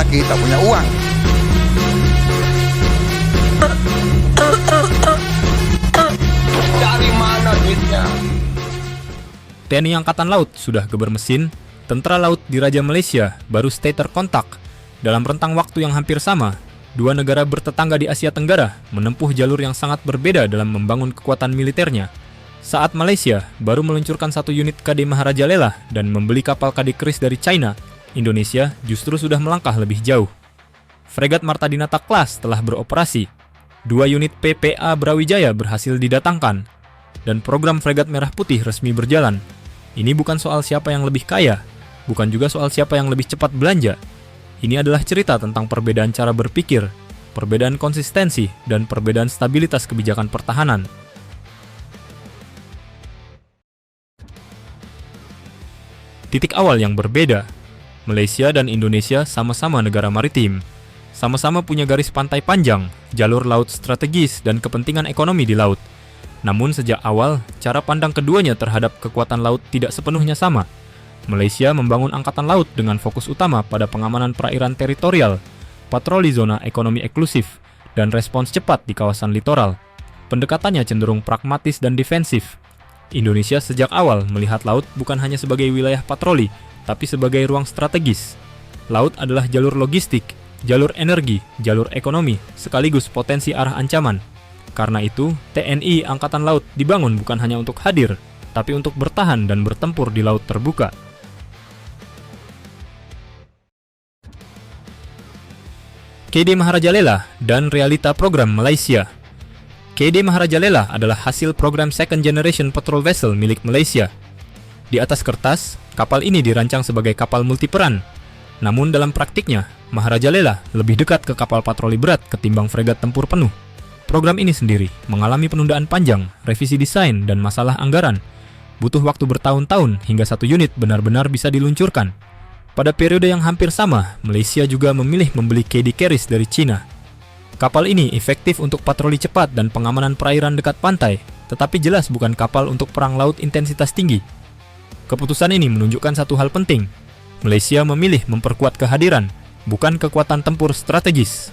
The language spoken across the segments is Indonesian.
kita punya uang. Dari mana duitnya? TNI Angkatan Laut sudah geber mesin, Tentara Laut di Raja Malaysia baru stay terkontak. Dalam rentang waktu yang hampir sama, dua negara bertetangga di Asia Tenggara menempuh jalur yang sangat berbeda dalam membangun kekuatan militernya. Saat Malaysia baru meluncurkan satu unit KD Maharajalela dan membeli kapal KD Kris dari China, Indonesia justru sudah melangkah lebih jauh. Fregat Marta Dinata Class telah beroperasi, dua unit PPA Brawijaya berhasil didatangkan, dan program Fregat Merah Putih resmi berjalan. Ini bukan soal siapa yang lebih kaya, bukan juga soal siapa yang lebih cepat belanja. Ini adalah cerita tentang perbedaan cara berpikir, perbedaan konsistensi, dan perbedaan stabilitas kebijakan pertahanan. Titik awal yang berbeda, Malaysia dan Indonesia sama-sama negara maritim, sama-sama punya garis pantai panjang, jalur laut strategis, dan kepentingan ekonomi di laut. Namun sejak awal, cara pandang keduanya terhadap kekuatan laut tidak sepenuhnya sama. Malaysia membangun angkatan laut dengan fokus utama pada pengamanan perairan teritorial, patroli zona ekonomi eksklusif, dan respons cepat di kawasan litoral. Pendekatannya cenderung pragmatis dan defensif. Indonesia sejak awal melihat laut bukan hanya sebagai wilayah patroli, tapi sebagai ruang strategis. Laut adalah jalur logistik, jalur energi, jalur ekonomi, sekaligus potensi arah ancaman. Karena itu, TNI Angkatan Laut dibangun bukan hanya untuk hadir, tapi untuk bertahan dan bertempur di laut terbuka. KD Maharajalela dan realita program Malaysia. KD Maharajalela adalah hasil program Second Generation Patrol Vessel milik Malaysia. Di atas kertas, kapal ini dirancang sebagai kapal multiperan. Namun dalam praktiknya, Maharajalela lebih dekat ke kapal patroli berat ketimbang fregat tempur penuh. Program ini sendiri mengalami penundaan panjang, revisi desain, dan masalah anggaran. Butuh waktu bertahun-tahun hingga satu unit benar-benar bisa diluncurkan. Pada periode yang hampir sama, Malaysia juga memilih membeli KD Keris dari China. Kapal ini efektif untuk patroli cepat dan pengamanan perairan dekat pantai, tetapi jelas bukan kapal untuk perang laut intensitas tinggi. Keputusan ini menunjukkan satu hal penting. Malaysia memilih memperkuat kehadiran, bukan kekuatan tempur strategis.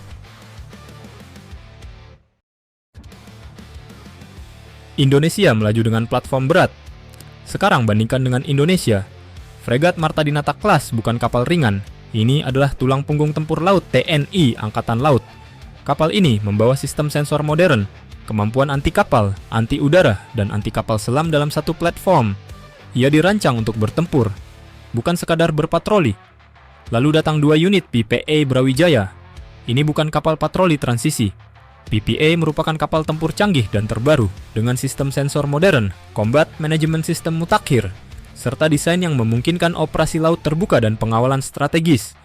Indonesia melaju dengan platform berat. Sekarang bandingkan dengan Indonesia. Fregat Marta Dinata Class bukan kapal ringan. Ini adalah tulang punggung tempur laut TNI Angkatan Laut. Kapal ini membawa sistem sensor modern, kemampuan anti kapal, anti udara, dan anti kapal selam dalam satu platform. Ia dirancang untuk bertempur, bukan sekadar berpatroli. Lalu datang dua unit PPA Brawijaya. Ini bukan kapal patroli transisi. PPA merupakan kapal tempur canggih dan terbaru, dengan sistem sensor modern, combat management system mutakhir, serta desain yang memungkinkan operasi laut terbuka dan pengawalan strategis.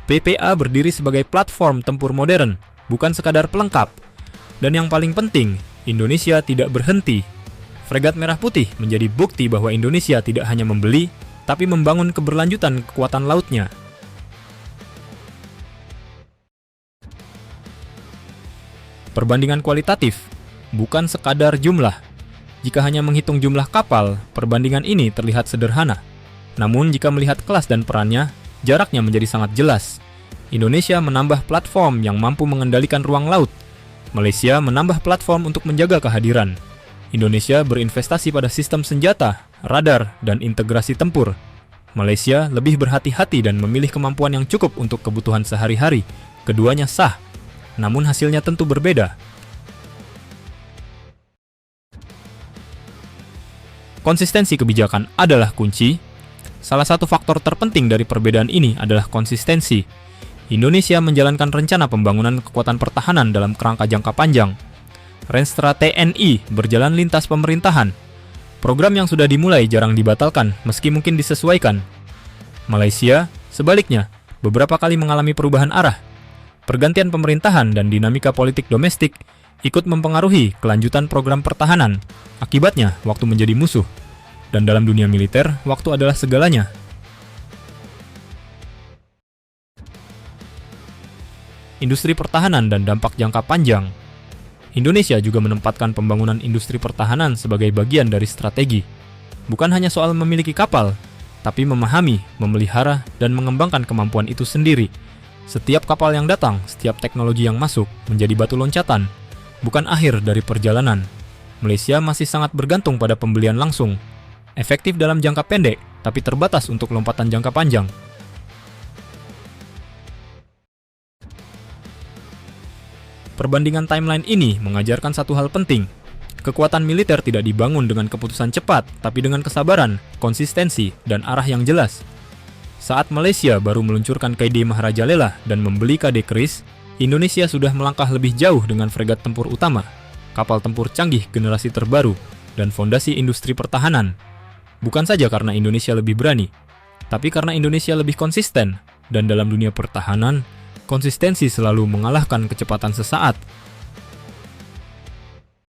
PPA berdiri sebagai platform tempur modern, bukan sekadar pelengkap. Dan yang paling penting, Indonesia tidak berhenti. Fregat Merah Putih menjadi bukti bahwa Indonesia tidak hanya membeli, tapi membangun keberlanjutan kekuatan lautnya. Perbandingan kualitatif, bukan sekadar jumlah. Jika hanya menghitung jumlah kapal, perbandingan ini terlihat sederhana. Namun jika melihat kelas dan perannya, jaraknya menjadi sangat jelas. Indonesia menambah platform yang mampu mengendalikan ruang laut. Malaysia menambah platform untuk menjaga kehadiran. Indonesia berinvestasi pada sistem senjata, radar, dan integrasi tempur. Malaysia lebih berhati-hati dan memilih kemampuan yang cukup untuk kebutuhan sehari-hari. Keduanya sah, namun hasilnya tentu berbeda. Konsistensi kebijakan adalah kunci. Salah satu faktor terpenting dari perbedaan ini adalah konsistensi. Indonesia menjalankan rencana pembangunan kekuatan pertahanan dalam kerangka jangka panjang. Renstra TNI berjalan lintas pemerintahan. Program yang sudah dimulai jarang dibatalkan, meski mungkin disesuaikan. Malaysia, sebaliknya, beberapa kali mengalami perubahan arah. Pergantian pemerintahan dan dinamika politik domestik ikut mempengaruhi kelanjutan program pertahanan. Akibatnya, waktu menjadi musuh. Dan dalam dunia militer, waktu adalah segalanya. Industri pertahanan dan dampak jangka panjang. Indonesia juga menempatkan pembangunan industri pertahanan sebagai bagian dari strategi. Bukan hanya soal memiliki kapal, tapi memahami, memelihara, dan mengembangkan kemampuan itu sendiri. Setiap kapal yang datang, setiap teknologi yang masuk menjadi batu loncatan, bukan akhir dari perjalanan. Malaysia masih sangat bergantung pada pembelian langsung. Efektif dalam jangka pendek, tapi terbatas untuk lompatan jangka panjang. Perbandingan timeline ini mengajarkan satu hal penting. Kekuatan militer tidak dibangun dengan keputusan cepat, tapi dengan kesabaran, konsistensi, dan arah yang jelas. Saat Malaysia baru meluncurkan KD Maharajalela dan membeli KD Keris, Indonesia sudah melangkah lebih jauh dengan fregat tempur utama, kapal tempur canggih generasi terbaru, dan fondasi industri pertahanan. Bukan saja karena Indonesia lebih berani, tapi karena Indonesia lebih konsisten, dan dalam dunia pertahanan, konsistensi selalu mengalahkan kecepatan sesaat.